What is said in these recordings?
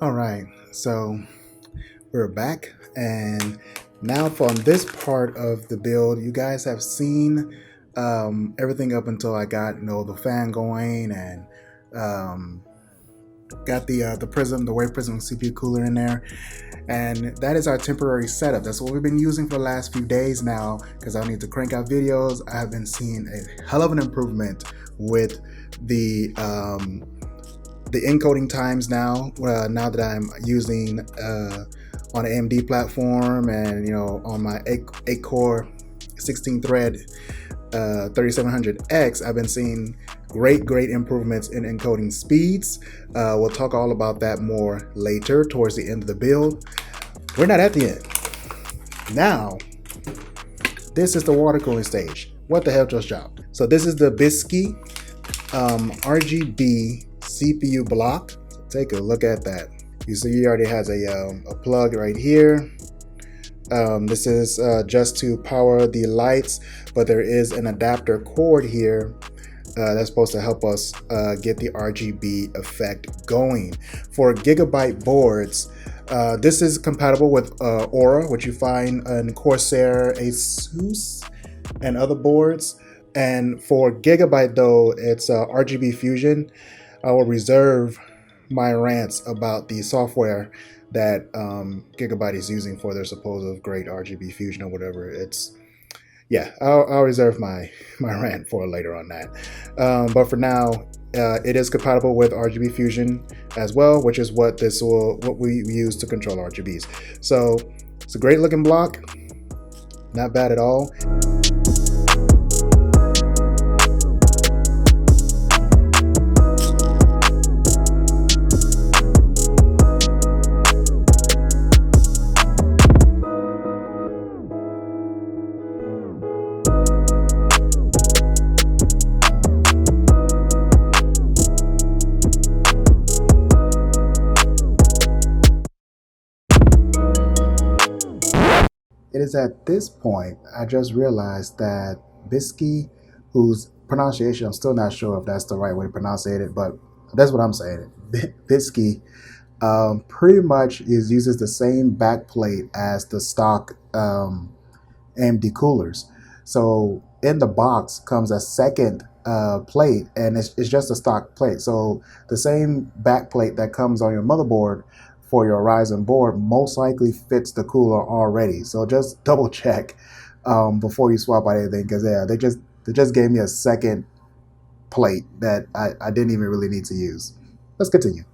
All right, so we're back, and now from this part of the build, you guys have seen everything up until I got the fan going and um, got the prism, the wave prism CPU cooler in there, and that is our temporary setup. That's what we've been using for the last few days now because I need to crank out videos. I have been seeing a hell of an improvement with the encoding times now. Now that I'm using on an AMD platform and on my 8-core 16-thread 3700X, I've been seeing great improvements in encoding speeds. We'll talk all about that more later towards the end of the build. We're not at the end. Now, this is the water cooling stage. What the hell just dropped? So this is the Bykski RGB CPU block. Take a look at that. You see he already has a plug right here. This is just to power the lights, but there is an adapter cord here that's supposed to help us get the RGB effect going. For gigabyte boards, this is compatible with Aura, which you find in Corsair, Asus, and other boards. And for gigabyte though, it's RGB Fusion. I will reserve my rants about the software that Gigabyte is using for their supposed great RGB Fusion or whatever. I'll reserve my rant for later on that. But for now, it is compatible with RGB Fusion as well, which is what we use to control RGBs. So it's a great looking block, not bad at all. It is at this point I just realized that Bykski, whose pronunciation I'm still not sure if that's the right way to pronounce it, but that's what I'm saying. Bykski pretty much uses the same backplate as the stock AMD coolers. So in the box comes a second plate, and it's just a stock plate. So the same backplate that comes on your motherboard for your Ryzen board most likely fits the cooler already. So just double check before you swap out anything, because they just gave me a second plate that I didn't even really need to use. Let's continue.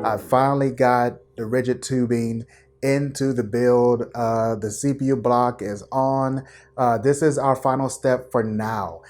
I finally got the rigid tubing into the build. The CPU block is on. This is our final step for now.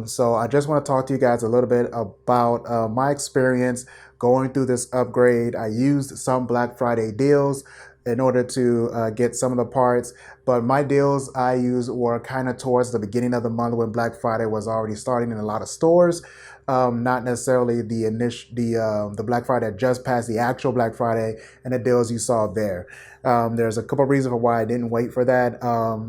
So I just want to talk to you guys a little bit about my experience going through this upgrade. I used some Black Friday deals in order to get some of the parts, but my deals I used were kind of towards the beginning of the month when Black Friday was already starting in a lot of stores. Not necessarily the Black Friday that just passed, the actual Black Friday and the deals you saw there. There's a couple of reasons for why I didn't wait for that.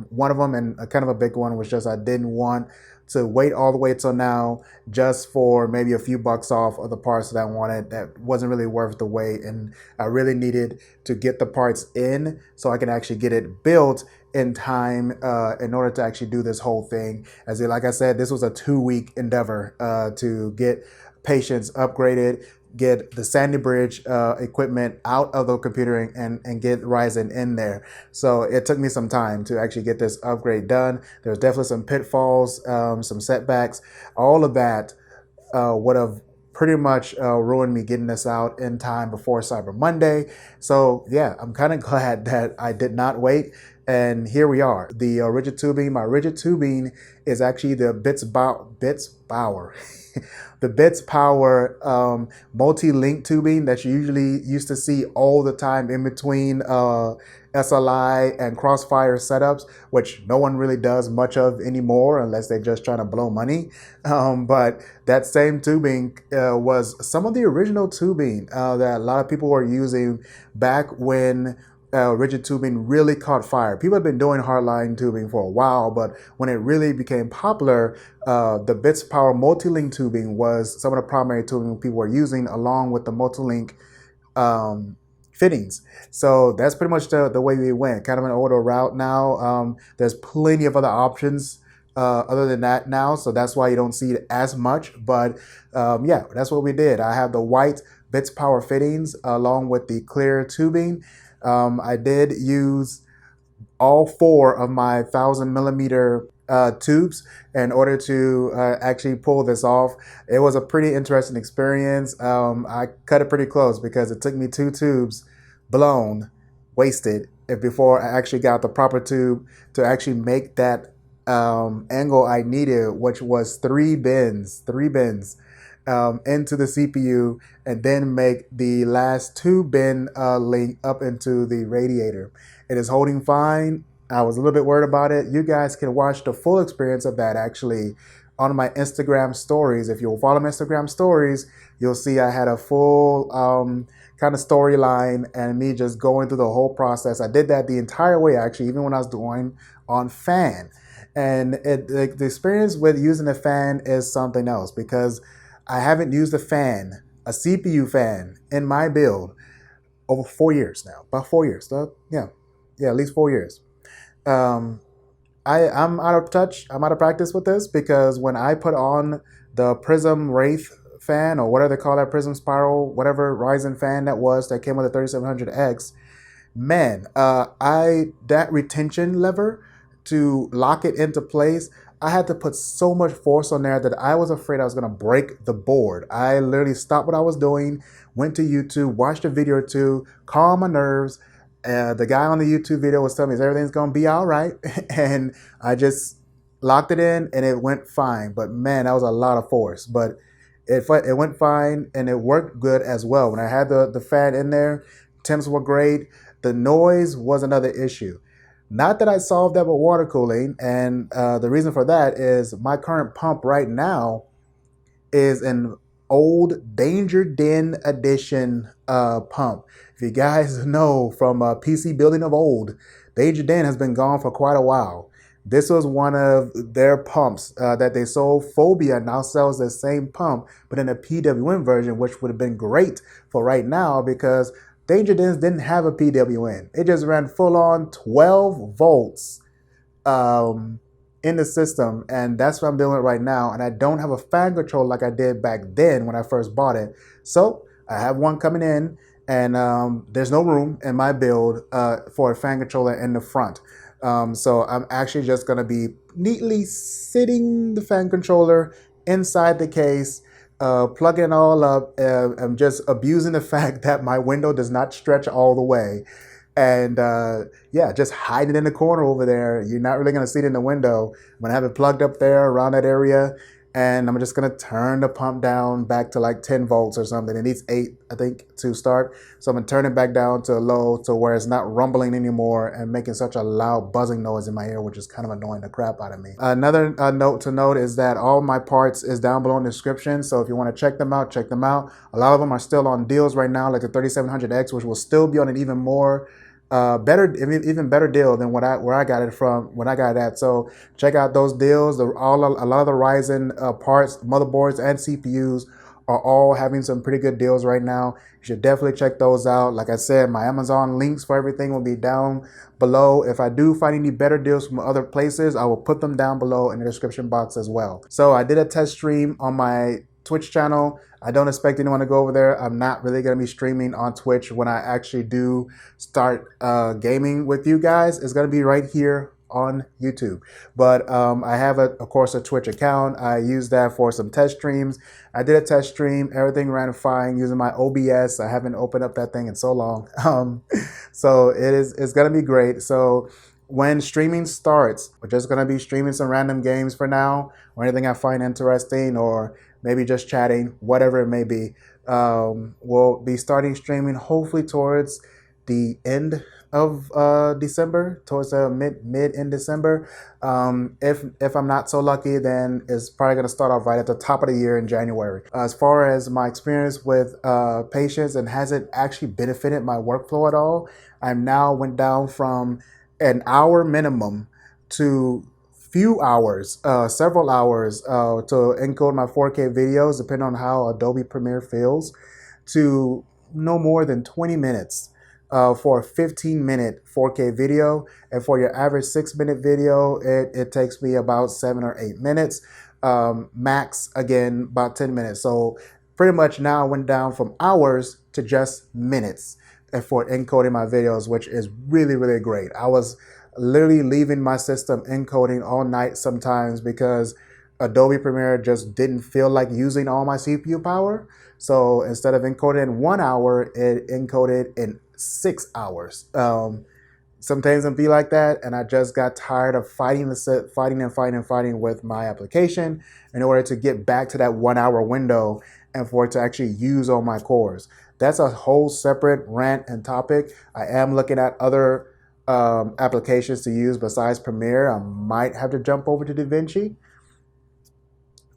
One of them, and kind of a big one, was just I didn't want to wait all the way till now just for maybe a few bucks off of the parts that I wanted. That wasn't really worth the wait, and I really needed to get the parts in so I can actually get it built in time in order to actually do this whole thing. Like I said, this was a 2-week endeavor to get patients upgraded, get the Sandy Bridge equipment out of the computer and get Ryzen in there. So it took me some time to actually get this upgrade done. There's definitely some pitfalls, some setbacks. All of that would have pretty much ruined me getting this out in time before Cyber Monday. So yeah, I'm kind of glad that I did not wait. And here we are. The rigid tubing. My rigid tubing is actually the Bitsbauer. The Bitspower multi-link tubing that you usually used to see all the time in between SLI and Crossfire setups, which no one really does much of anymore unless they're just trying to blow money. But that same tubing was some of the original tubing that a lot of people were using back when rigid tubing really caught fire. People have been doing hardline tubing for a while, but when it really became popular, the Bitspower multi-link tubing was some of the primary tubing people were using, along with the multi-link fittings. So that's pretty much the way we went, kind of an older route now. There's plenty of other options other than that now, so that's why you don't see it as much. But yeah, that's what we did. I have the white Bitspower fittings along with the clear tubing. I did use all 4 of my 1,000mm tubes in order to actually pull this off. It was a pretty interesting experience. I cut it pretty close because it took me 2 tubes blown, wasted, before I actually got the proper tube to actually make that angle I needed, which was 3 bends into the CPU, and then make the last 2 bend link up into the radiator. It is holding fine. I was a little bit worried about it. You guys can watch the full experience of that actually on my Instagram stories. If you'll follow my Instagram stories, you'll see I had a full kind of storyline and me just going through the whole process. I did that the entire way actually, even when I was doing on fan. And the experience with using a fan is something else, because I haven't used a fan, a CPU fan, in my build over 4 years now. About 4 years. So, yeah, at least 4 years. I'm out of touch. I'm out of practice with this, because when I put on the Prism Wraith fan, or whatever they call that, Prism Spiral, whatever Ryzen fan that came with the 3700X, man, that retention lever to lock it into place, I had to put so much force on there that I was afraid I was going to break the board. I literally stopped what I was doing, went to YouTube, watched a video or two, calmed my nerves. The guy on the YouTube video was telling me everything's going to be all right. And I just locked it in and it went fine. But man, that was a lot of force. But it went fine and it worked good as well. When I had the fan in there, temps were great. The noise was another issue. Not that I solved that with water cooling, and the reason for that is my current pump right now is an old Danger Den edition pump. If you guys know from PC building of old, Danger Den has been gone for quite a while. This was one of their pumps that they sold. Phobia now sells the same pump, but in a PWM version, which would have been great for right now, because Danger Dens didn't have a PWM. It just ran full on 12 volts in the system. And that's what I'm doing right now. And I don't have a fan control like I did back then when I first bought it. So I have one coming in, and there's no room in my build for a fan controller in the front. So I'm actually just going to be neatly sitting the fan controller inside the case, plugging it all up. I'm just abusing the fact that my window does not stretch all the way. And yeah, just hide it in the corner over there. You're not really going to see it in the window. I'm going to have it plugged up there around that area. And I'm just going to turn the pump down back to like 10 volts or something. It needs 8, I think, to start. So I'm going to turn it back down to low to where it's not rumbling anymore and making such a loud buzzing noise in my ear, which is kind of annoying the crap out of me. Another note to note is that all my parts is down below in the description. So if you want to check them out, check them out. A lot of them are still on deals right now, like the 3700X, which will still be on an even more even better deal than where I got it from when I got it at. So check out those deals. A lot of the Ryzen parts, motherboards, and CPUs are all having some pretty good deals right now. You should definitely check those out. Like I said, my Amazon links for everything will be down below. If I do find any better deals from other places, I will put them down below in the description box as well. So I did a test stream on my Twitch channel. I don't expect anyone to go over there. I'm not really going to be streaming on Twitch when I actually do start gaming with you guys. It's going to be right here on YouTube. But I have, of course, a Twitch account. I use that for some test streams. I did a test stream. Everything ran fine using my OBS. I haven't opened up that thing in so long. So it's going to be great. So when streaming starts, we're just going to be streaming some random games for now, or anything I find interesting, or maybe just chatting, whatever it may be. We'll be starting streaming hopefully towards the end of December, towards the mid in December. If I'm not so lucky, then it's probably going to start off right at the top of the year in January. As far as my experience with patients, and has it actually benefited my workflow at all? I'm now went down from an hour minimum to few hours, several hours to encode my 4K videos, depending on how Adobe Premiere feels, to no more than 20 minutes for a 15-minute 4K video. And for your average 6-minute video, it takes me about 7 or 8 minutes. Max, again, about 10 minutes. So pretty much now I went down from hours to just minutes for encoding my videos, which is really, really great. I was literally leaving my system encoding all night sometimes because Adobe Premiere just didn't feel like using all my CPU power. So instead of encoding in 1 hour, it encoded in 6 hours. Sometimes it'd be like that, and I just got tired of fighting with my application in order to get back to that 1 hour window and for it to actually use all my cores. That's a whole separate rant and topic. I am looking at other applications to use besides Premiere. I might have to jump over to DaVinci.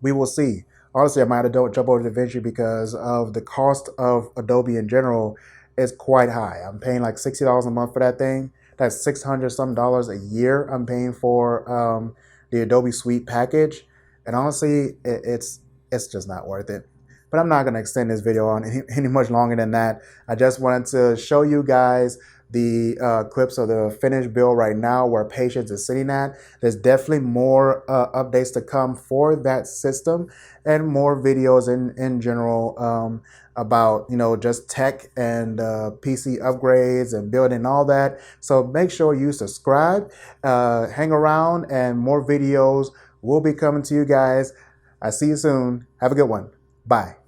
We will see. Honestly, I might have to jump over to DaVinci because of the cost of Adobe in general is quite high. I'm paying like $60 a month for that thing. That's $600 some a year I'm paying for the Adobe Suite package. And honestly, it's just not worth it. But I'm not going to extend this video on any much longer than that. I just wanted to show you guys the clips of the finished build right now where Patience is sitting at. There's definitely more updates to come for that system and more videos in general about, you know, just tech and PC upgrades and building all that. So make sure you subscribe, hang around, and more videos will be coming to you guys. I see you soon. Have a good one. Bye.